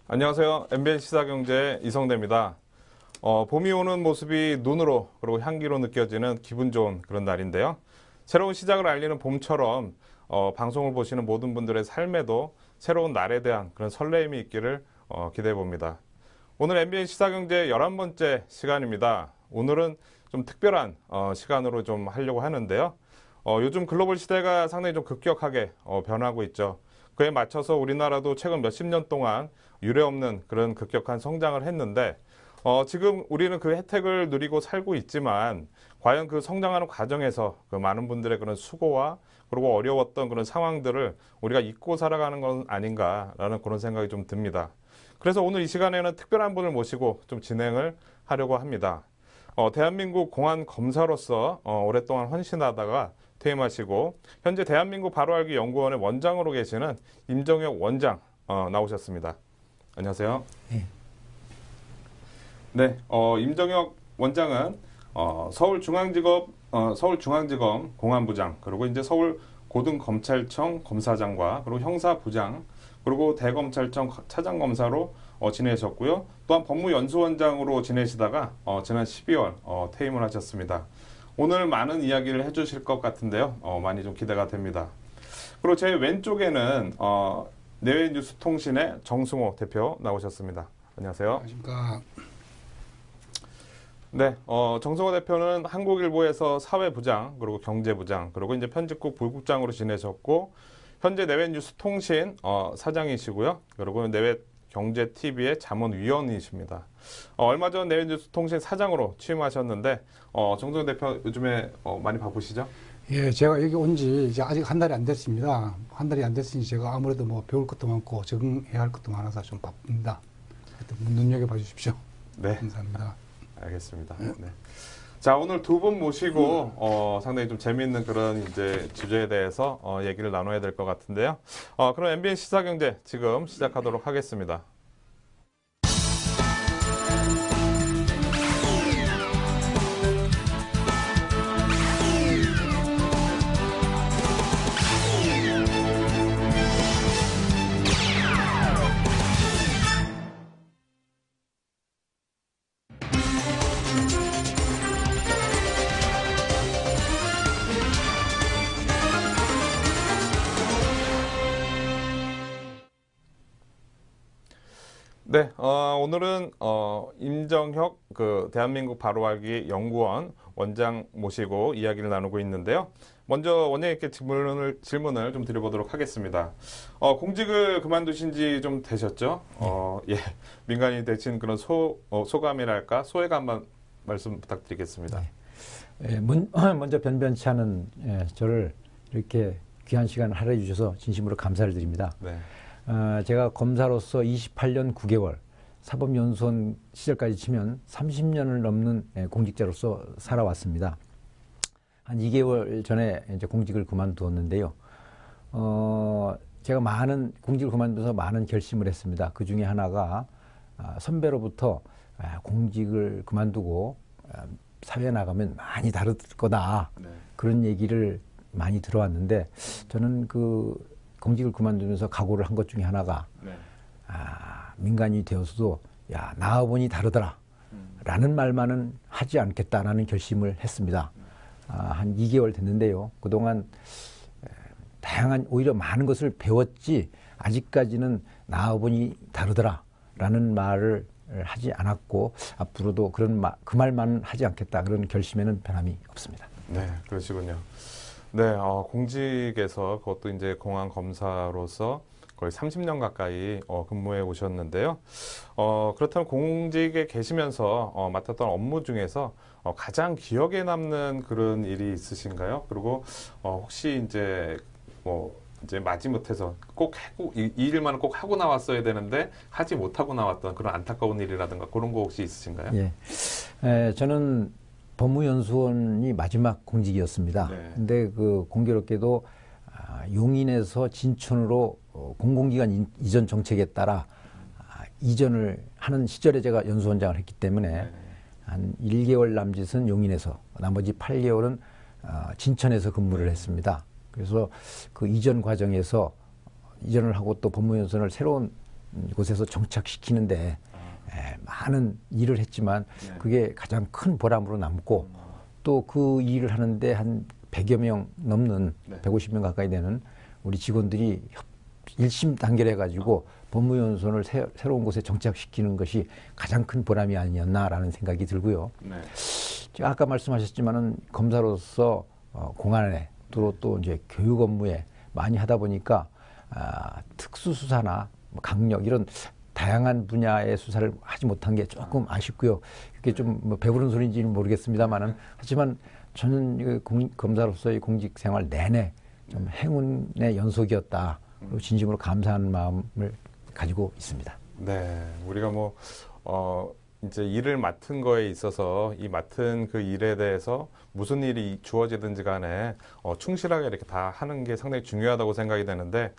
안녕하세요. MBN 시사경제의 이성대입니다. 봄이 오는 모습이 눈으로 그리고 향기로 느껴지는 기분 좋은 그런 날인데요. 새로운 시작을 알리는 봄처럼 방송을 보시는 모든 분들의 삶에도 새로운 날에 대한 그런 설레임이 있기를 기대해 봅니다. 오늘 MBN 시사경제 11번째 시간입니다. 오늘은 좀 특별한 시간으로 좀 하려고 하는데요. 요즘 글로벌 시대가 상당히 좀 급격하게 변하고 있죠. 그에 맞춰서 우리나라도 최근 몇십 년 동안 유례없는 그런 급격한 성장을 했는데 지금 우리는 그 혜택을 누리고 살고 있지만 과연 그 성장하는 과정에서 그 많은 분들의 그런 수고와 그리고 어려웠던 그런 상황들을 우리가 잊고 살아가는 건 아닌가라는 그런 생각이 좀 듭니다. 그래서 오늘 이 시간에는 특별한 분을 모시고 좀 진행을 하려고 합니다. 대한민국 공안 검사로서 오랫동안 헌신하다가 퇴임하시고 현재 대한민국 바로알기 연구원의 원장으로 계시는 임정혁 원장 나오셨습니다. 안녕하세요. 네. 네, 임정혁 원장은 서울중앙지검 공안부장 그리고 이제 서울고등검찰청 검사장과 그리고 형사부장 그리고 대검찰청 차장검사로 지내셨고요. 또한 법무연수원장으로 지내시다가 지난 12월 퇴임을 하셨습니다. 오늘 많은 이야기를 해주실 것 같은데요. 많이 좀 기대가 됩니다. 그리고 제 왼쪽에는 내외뉴스통신의 정승호 대표 나오셨습니다. 안녕하세요. 안녕하십니까. 네, 정승호 대표는 한국일보에서 사회부장, 그리고 경제부장, 그리고 이제 편집국 부국장으로 지내셨고, 현재 내외뉴스통신 사장이시고요. 그리고 내외경제TV의 자문위원이십니다. 얼마 전 내외뉴스통신 사장으로 취임하셨는데, 정승호 대표 요즘에 많이 바쁘시죠? 예, 제가 여기 온 지 이제 아직 한 달이 안 됐습니다. 한 달이 안 됐으니 제가 아무래도 뭐 배울 것도 많고 적응해야 할 것도 많아서 좀 바쁩니다. 하여튼 눈여겨봐 주십시오. 네. 감사합니다. 알겠습니다. 네. 자, 오늘 두 분 모시고 상당히 좀 재미있는 그런 이제 주제에 대해서 얘기를 나눠야 될 것 같은데요. 그럼 MBN 시사경제 지금 시작하도록 하겠습니다. 네, 오늘은 임정혁 대한민국 바로알기 연구원 원장 모시고 이야기를 나누고 있는데요. 먼저 원장님께 질문을 좀 드려보도록 하겠습니다. 공직을 그만두신 지 좀 되셨죠? 예, 민간인이 되신 그런 소감이랄까 소회가 한번 말씀 부탁드리겠습니다. 네. 먼저 변변치 않은 저를 이렇게 귀한 시간을 할애해 주셔서 진심으로 감사를 드립니다. 네. 제가 검사로서 28년 9개월, 사법연수원 시절까지 치면 30년을 넘는 공직자로서 살아왔습니다. 한 2개월 전에 이제 공직을 그만두었는데요. 제가 공직을 그만두어서 많은 결심을 했습니다. 그 중에 하나가 선배로부터 공직을 그만두고 사회에 나가면 많이 다를 거다. 네. 그런 얘기를 많이 들어왔는데 저는 공직을 그만두면서 각오를 한 것 중에 하나가 네. 민간인이 되어서도 나와보니 다르더라 라는 말만은 하지 않겠다라는 결심을 했습니다. 한 2개월 됐는데요. 그동안 다양한 오히려 많은 것을 배웠지 아직까지는 나와보니 다르더라 라는 말을 하지 않았고 앞으로도 그 말만은 하지 않겠다 그런 결심에는 변함이 없습니다. 네, 그러시군요. 네, 공직에서 그것도 이제 공안 검사로서 거의 30년 가까이 근무해 오셨는데요. 그렇다면 공직에 계시면서 맡았던 업무 중에서 가장 기억에 남는 그런 일이 있으신가요? 그리고 혹시 이제 이제 마지못해서 이 일만은 꼭 하고 나왔어야 되는데 하지 못하고 나왔던 그런 안타까운 일이라든가 그런 거 혹시 있으신가요? 예, 저는 법무연수원이 마지막 공직이었습니다. 네. 근데 공교롭게도 용인에서 진천으로 공공기관 이전 정책에 따라 이전을 하는 시절에 제가 연수원장을 했기 때문에 네. 한 1개월 남짓은 용인에서 나머지 8개월은 진천에서 근무를 했습니다. 그래서 그 이전 과정에서 이전을 하고 또 법무연수원을 새로운 곳에서 정착시키는데 많은 일을 했지만 네. 그게 가장 큰 보람으로 남고 또 그 일을 하는데 한 100여 명 넘는 네. 150명 가까이 되는 우리 직원들이 일심단결해가지고 법무연수원을 새로운 곳에 정착시키는 것이 가장 큰 보람이 아니었나라는 생각이 들고요. 네. 제가 아까 말씀하셨지만은 검사로서 공안에 또 이제 교육 업무에 많이 하다 보니까 특수수사나 강력 이런 다양한 분야의 수사를 하지 못한 게 조금 아쉽고요. 그게 좀 뭐 배부른 소리인지는 모르겠습니다만은 하지만 저는 검사로서의 공직 생활 내내 좀 행운의 연속이었다. 그리고 진심으로 감사하는 마음을 가지고 있습니다. 네, 우리가 이제 일을 맡은 거에 있어서 이 맡은 그 일에 대해서 무슨 일이 주어지든지 간에 충실하게 이렇게 다 하는 게 상당히 중요하다고 생각이 되는데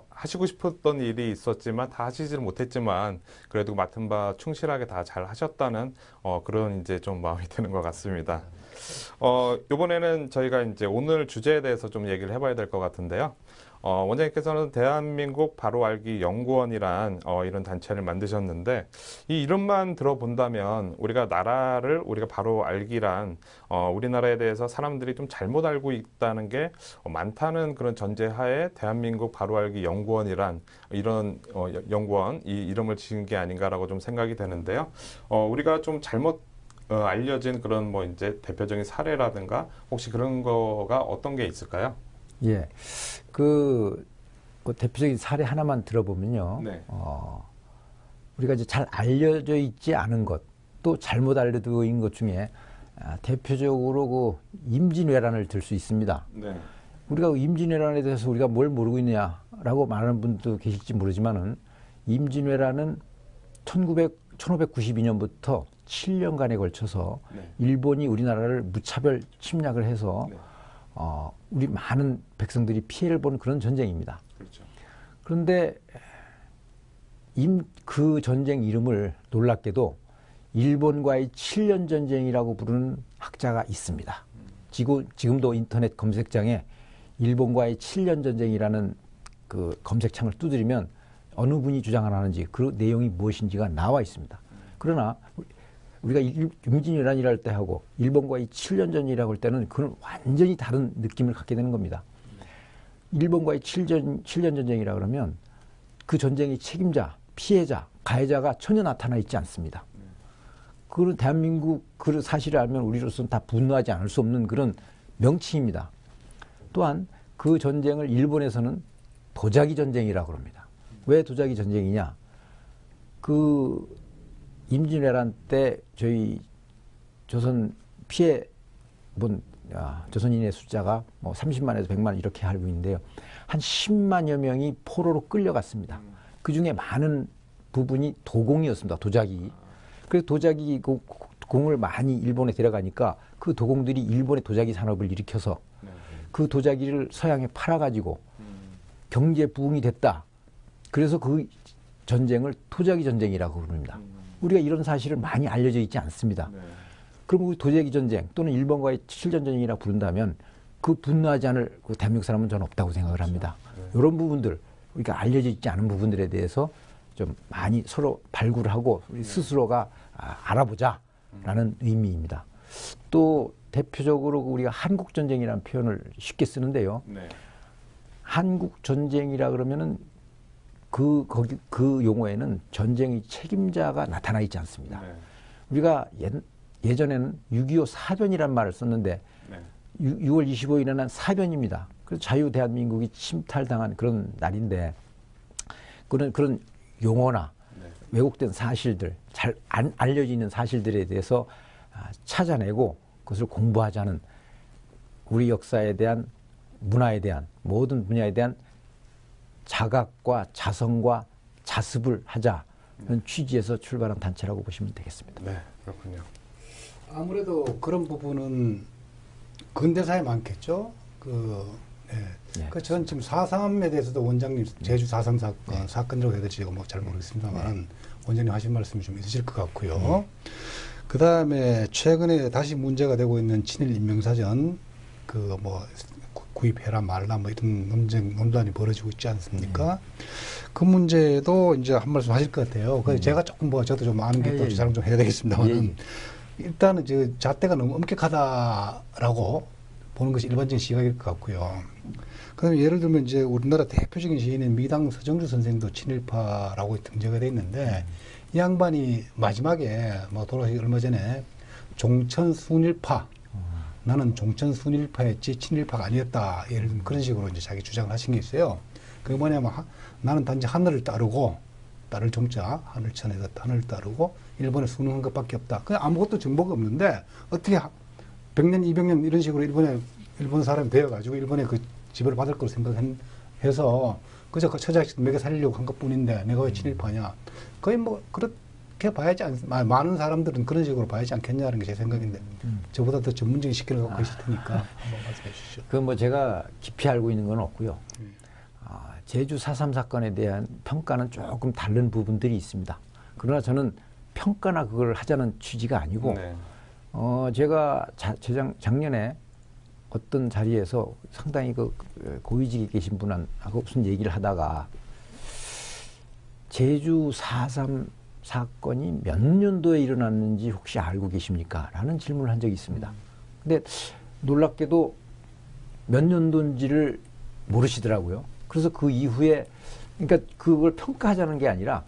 하시고 싶었던 일이 있었지만 다 하시지를 못했지만 그래도 맡은 바 충실하게 다 잘 하셨다는 그런 이제 좀 마음이 드는 것 같습니다. 이번에는 저희가 이제 오늘 주제에 대해서 좀 얘기를 해봐야 될 것 같은데요. 원장님께서는 대한민국 바로 알기 연구원이란 이런 단체를 만드셨는데 이 이름만 들어본다면 우리가 나라를 우리가 바로 알기란 우리나라에 대해서 사람들이 좀 잘못 알고 있다는 게 많다는 그런 전제하에 대한민국 바로 알기 연구원이란 이런 연구원 이 이름을 지은 게 아닌가라고 좀 생각이 되는데요. 우리가 좀 잘못 알려진 그런 뭐 이제 대표적인 사례라든가 혹시 그런 거가 어떤 게 있을까요? 예. 그 대표적인 사례 하나만 들어보면요. 네. 우리가 이제 잘 알려져 있지 않은 것, 또 잘못 알려져 있는 것 중에 대표적으로 그 임진왜란을 들 수 있습니다. 네. 우리가 임진왜란에 대해서 우리가 뭘 모르고 있느냐라고 말하는 분도 계실지 모르지만은 임진왜란은 1592년부터 7년간에 걸쳐서 네. 일본이 우리나라를 무차별 침략을 해서 네. 우리 많은 백성들이 피해를 보는 그런 전쟁입니다. 그렇죠. 그런데 그 전쟁 이름을 놀랍게도 일본과의 7년 전쟁이라고 부르는 학자가 있습니다. 지금도 인터넷 검색창에 일본과의 7년 전쟁이라는 그 검색창을 두드리면 어느 분이 주장하는지 그 내용이 무엇인지가 나와 있습니다. 그러나 우리가 임진왜란이랄 때 하고 일본과의 7년 전이라고 할 때는 그건 완전히 다른 느낌을 갖게 되는 겁니다. 일본과의 7년 전쟁이라 그러면 그 전쟁의 책임자, 피해자, 가해자가 전혀 나타나 있지 않습니다. 그런 대한민국 그 사실을 알면 우리로서는 다 분노하지 않을 수 없는 그런 명칭입니다. 또한 그 전쟁을 일본에서는 도자기 전쟁이라고 합니다. 왜 도자기 전쟁이냐? 그 임진왜란 때 저희 조선 피해 본 조선인의 숫자가 뭐 30만에서 100만 이렇게 알고 있는데요. 한 10만여 명이 포로로 끌려갔습니다. 그 중에 많은 부분이 도공이었습니다. 도자기. 그래서 도자기 공을 많이 일본에 데려가니까 그 도공들이 일본의 도자기 산업을 일으켜서 그 도자기를 서양에 팔아가지고 경제 부흥이 됐다. 그래서 그 전쟁을 도자기 전쟁이라고 부릅니다. 우리가 이런 사실을 많이 알려져 있지 않습니다. 네. 그럼 우리 도자기 전쟁 또는 일본과의 7년 전쟁이라 부른다면 그 분노하지 않을 그 대한민국 사람은 저는 없다고 생각을 합니다. 네. 이런 부분들, 우리가 알려져 있지 않은 부분들에 대해서 좀 많이 서로 발굴을 하고 우리 스스로가 알아보자라는 의미입니다. 또 대표적으로 우리가 한국전쟁이라는 표현을 쉽게 쓰는데요. 네. 한국전쟁이라 그러면은 그 용어에는 전쟁의 책임자가 나타나 있지 않습니다. 네. 우리가 예전에는 6.25 사변이란 말을 썼는데 네. 6월 25일에는 난 사변입니다. 그래서 자유 대한민국이 침탈당한 그런 날인데 그런 용어나 네. 왜곡된 사실들, 잘 안 알려져 있는 사실들에 대해서 찾아내고 그것을 공부하자는 우리 역사에 대한 문화에 대한 모든 분야에 대한 자각과 자성과 자습을 하자는 취지에서 출발한 단체라고 보시면 되겠습니다. 네, 그렇군요. 아무래도 그런 부분은 근대사에 많겠죠. 네, 전 지금 4.3에 대해서도 원장님 제주 4.3 사건, 사건이라고 해야 될지 잘 모르겠습니다만 원장님 하신 말씀이 좀 있으실 것 같고요. 그 다음에 최근에 다시 문제가 되고 있는 친일 인명사전 구입해라 말라 뭐 이런 논란이 벌어지고 있지 않습니까? 그 문제도 이제 한 말씀 하실 것 같아요. 그래서 제가 조금 뭐 저도 좀 아는 게 또 자랑 좀 해야 되겠습니다만은 일단은 저 잣대가 너무 엄격하다라고 보는 것이 일반적인 시각일 것 같고요. 그다음에 예를 들면 이제 우리나라 대표적인 시인인 미당 서정주 선생도 친일파라고 등재가 돼 있는데 이 양반이 마지막에 뭐 돌아가시기 얼마 전에 종천순일파 나는 종천순일파였지 친일파가 아니었다. 예를 들면 그런 식으로 이제 자기 주장을 하신 게 있어요. 그게 뭐냐면 나는 단지 하늘을 따르고 따를 종자 하늘천에서 하늘을 따르고 일본에 순응한 것밖에 없다. 그냥 아무것도 정보가 없는데 어떻게 100년, 200년 이런 식으로 일본 사람이 되어가지고 일본에 그 지배를 받을 거로 생각해서 그저 그 처자식 먹여 살리려고 한 것뿐인데 내가 왜 친일파냐? 거의 뭐 그렇게 봐야지 많은 사람들은 그런 식으로 봐야지 않겠냐는 게 제 생각인데 저보다 더 전문적인 시기를 갖고 계실 테니까 한번 말씀해 주시죠. 그 뭐 제가 깊이 알고 있는 건 없고요. 제주 4.3 사건에 대한 평가는 조금 다른 부분들이 있습니다. 그러나 저는 평가나 그걸 하자는 취지가 아니고 네. 제가 작년에 어떤 자리에서 상당히 그 고위직에 계신 분하고 무슨 얘기를 하다가 제주 4.3 사건이 몇 년도에 일어났는지 혹시 알고 계십니까? 라는 질문을 한 적이 있습니다. 근데 놀랍게도 몇 년도인지를 모르시더라고요. 그래서 그 이후에 그러니까 그걸 평가하자는 게 아니라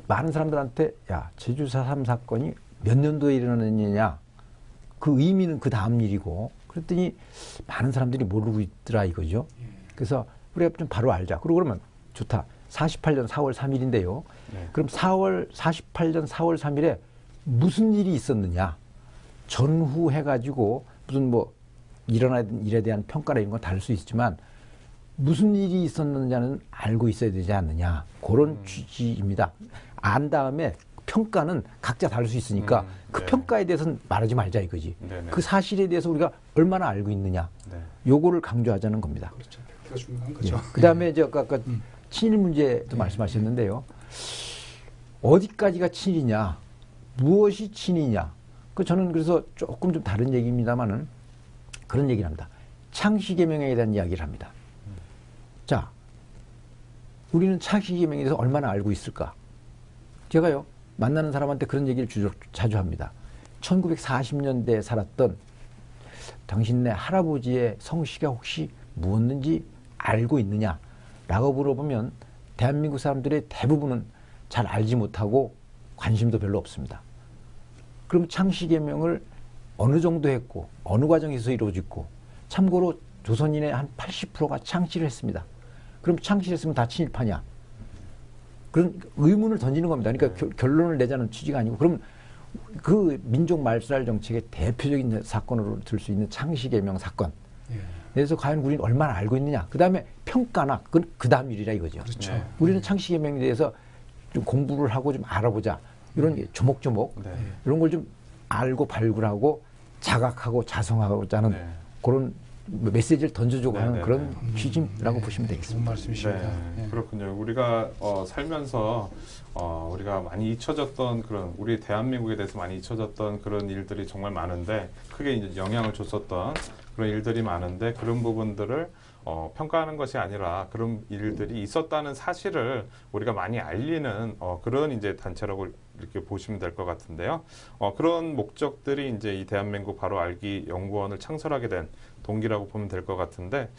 많은 사람들한테 야 제주 4.3 사건이 몇 년도에 일어났느냐 그 의미는 그 다음 일이고 그랬더니 많은 사람들이 모르고 있더라 이거죠. 그래서 우리가 좀 바로 알자. 그러고 그러면 좋다. 48년 4월 3일인데요. 네. 그럼 48년 4월 3일에 무슨 일이 있었느냐. 전후해가지고 무슨 뭐 일어난 일에 대한 평가나 이런 건 다를 수 있지만 무슨 일이 있었느냐는 알고 있어야 되지 않느냐. 그런 취지입니다. 안 다음에 평가는 각자 다를 수 있으니까 그 네. 평가에 대해서는 말하지 말자 이거지. 네네. 그 사실에 대해서 우리가 얼마나 알고 있느냐. 네. 요거를 강조하자는 겁니다. 그렇죠. 그게 중요한 거죠. 그다음에 이제 아까 친일 문제도 말씀하셨는데요. 어디까지가 친이냐, 무엇이 친이냐. 저는 그래서 조금 좀 다른 얘기입니다만은 그런 얘기를 합니다. 창씨개명에 대한 이야기를 합니다. 자, 우리는 창씨개명에 대해서 얼마나 알고 있을까? 제가요 만나는 사람한테 그런 얘기를 자주 합니다. 1940년대에 살았던 당신네 할아버지의 성씨가 혹시 무엇인지 알고 있느냐? 라고 물어보면 대한민국 사람들의 대부분은 잘 알지 못하고 관심도 별로 없습니다. 그럼 창씨개명을 어느 정도 했고 어느 과정에서 이루어졌고 참고로 조선인의 한 80%가 창씨를 했습니다. 그럼 창씨를 했으면 다 친일파냐? 그런 의문을 던지는 겁니다. 그러니까 결론을 내자는 취지가 아니고 그럼 그 민족 말살 정책의 대표적인 사건으로 들 수 있는 창씨개명 사건. 그래서 과연 우리는 얼마나 알고 있느냐. 그다음에 평가나 그건 그 다음 일이라 이거죠. 그렇죠. 네. 우리는 창씨개명에 대해서 좀 공부를 하고 좀 알아보자. 이런 게 조목조목 네. 이런 걸 좀 알고 발굴하고 자각하고 자성하고자 하는 네. 그런 메시지를 던져주고 하는 네, 그런 네. 취지라고 보시면 좋은 되겠습니다. 말씀이십니다. 네, 그렇군요. 우리가 살면서 우리가 많이 잊혀졌던 그런 우리 대한민국에 대해서 많이 잊혀졌던 그런 일들이 정말 많은데 크게 이제 영향을 줬었던 그런 일들이 많은데 그런 부분들을 평가하는 것이 아니라 그런 일들이 있었다는 사실을 우리가 많이 알리는 그런 이제 단체라고 이렇게 보시면 될 것 같은데요. 그런 목적들이 이제 이 대한민국 바로 알기 연구원을 창설하게 된 동기라고 보면 될 것 같은데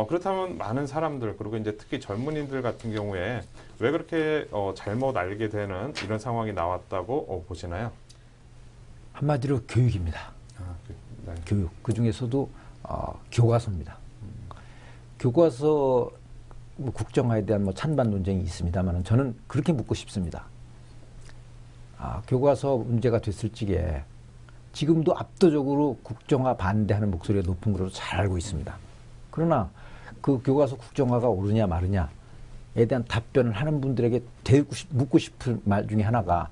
그렇다면 많은 사람들 그리고 이제 특히 젊은이들 같은 경우에 왜 그렇게 잘못 알게 되는 이런 상황이 나왔다고 보시나요? 한마디로 교육입니다. 네. 교육. 그 중에서도 교과서입니다. 교과서 뭐 국정화에 대한 뭐 찬반 논쟁이 있습니다만 저는 그렇게 묻고 싶습니다. 교과서 문제가 됐을 적에 지금도 압도적으로 국정화 반대하는 목소리가 높은 걸로 잘 알고 있습니다. 그러나 그 교과서 국정화가 옳으냐 마르냐에 대한 답변을 하는 분들에게 묻고 싶은 말 중에 하나가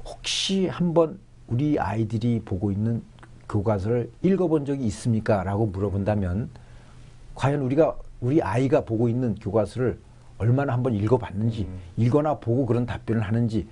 혹시 한번 우리 아이들이 보고 있는 교과서를 읽어본 적이 있습니까? 라고 물어본다면 과연 우리 아이가 보고 있는 교과서를 얼마나 한번 읽어봤는지 읽거나 보고 그런 답변을 하는지